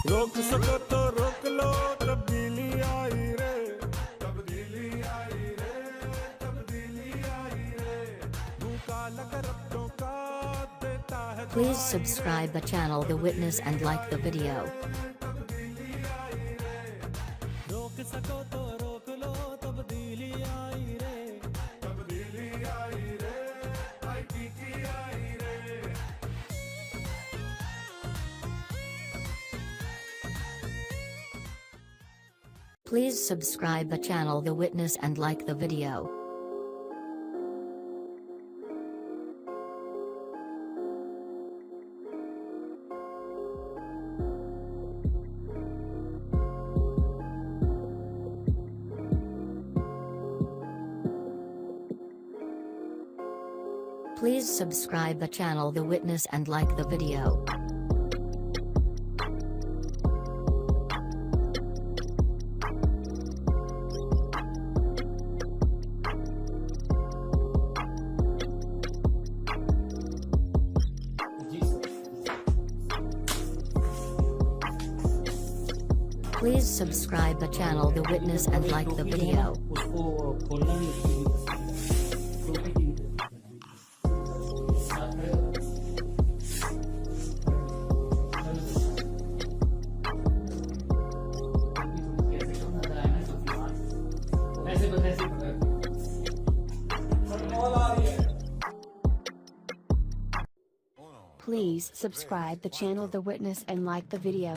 روک سکو تو روک لو تبدیلی آئی رے تبدیلی آئی رے تبدیلی آئی رے دھوکا لگ ربوں کا دیتا ہے Please subscribe the channel The Witness and like the video. تبدیلی آئی رے روک سکو تو روک لو تبدیلی آئی رے تبدیلی آئی رے آئی ٹی کی آئی رے Please subscribe the channel The Witness and like the video. Please subscribe the channel The Witness and like the video. Please subscribe the channel The Witness and like the video. उसको खोलना नहीं टोपी की Please subscribe the channel The Witness and like the video.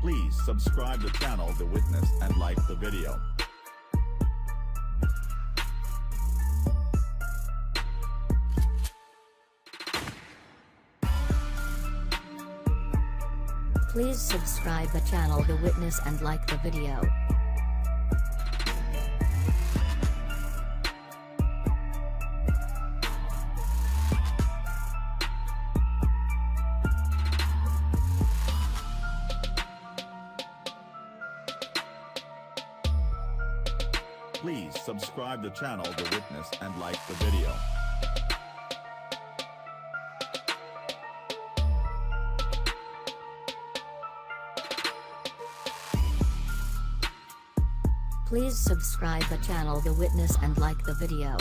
Please subscribe the channel The Witness and like the video. Please subscribe the channel The Witness and like the video. Please subscribe the channel The Witness and like the video. Please subscribe the channel The Witness and like the video.